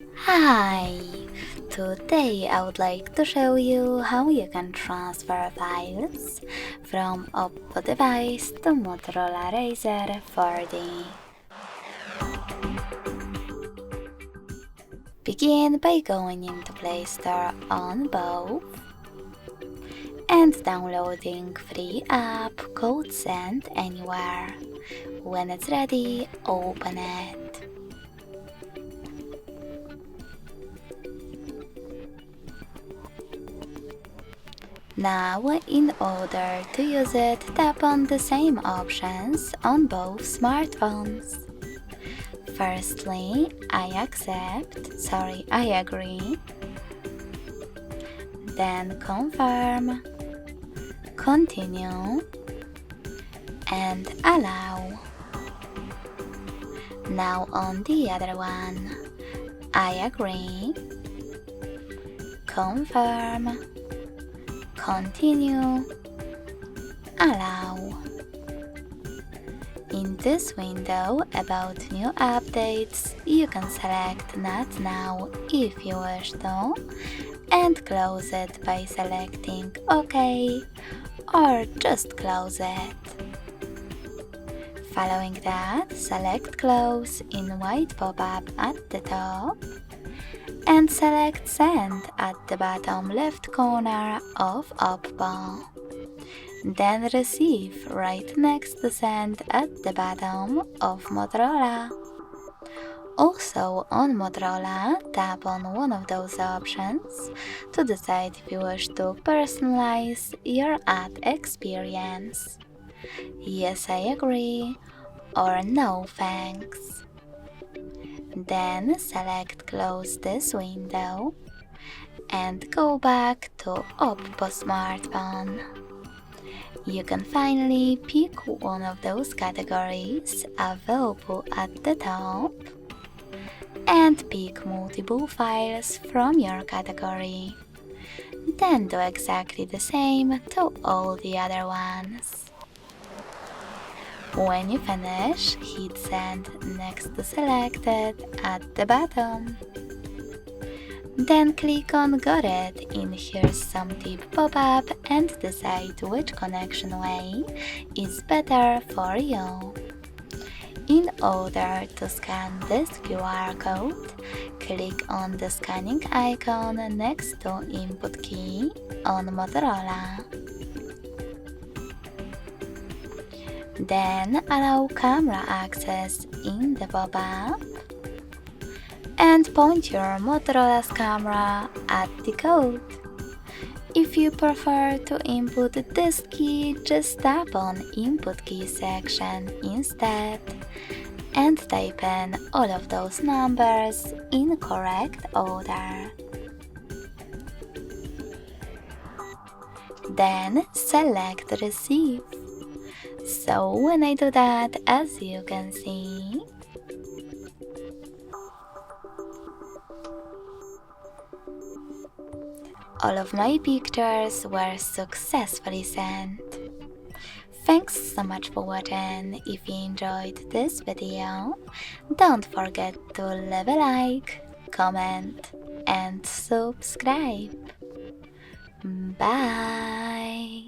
Hi! Today I would like to show you how you can transfer files from Oppo Device to Motorola RAZR 4D. Begin by going into Play Store on both and downloading free app called Send Anywhere. When it's ready, open it. Now, in order to use it, tap on the same options on both smartphones. Firstly, I agree. Then confirm, continue, and allow. Now on the other one, I agree, confirm, continue, allow. In this window about new updates, you can select Not Now if you wish to, and close it by selecting OK, or just close it. Following that, select Close in white pop-up at the top, and select Send at the bottom left corner of Oppo. Then Receive right next to Send at the bottom of Motorola. Also on Motorola, tap on one of those options to decide if you wish to personalize your ad experience. Yes, I agree, or no thanks. Then select Close this window and go back to Oppo smartphone. You can finally pick one of those categories available at the top and pick multiple files from your category. Then do exactly the same to all the other ones. When you finish, hit Send next to Selected at the bottom. Then click on Got It in Here's Some Tip pop-up and decide which connection way is better for you. In order to scan this QR code, click on the scanning icon next to Input key on Motorola. Then allow camera access in the pop-up and point your Motorola's camera at the code. If you prefer to input this key, just tap on Input key section instead and type in all of those numbers in correct order. Then select Receive. So when I do that, as you can see, all of my pictures were successfully sent. Thanks so much for watching. If you enjoyed this video, don't forget to leave a like, comment, and subscribe. Bye!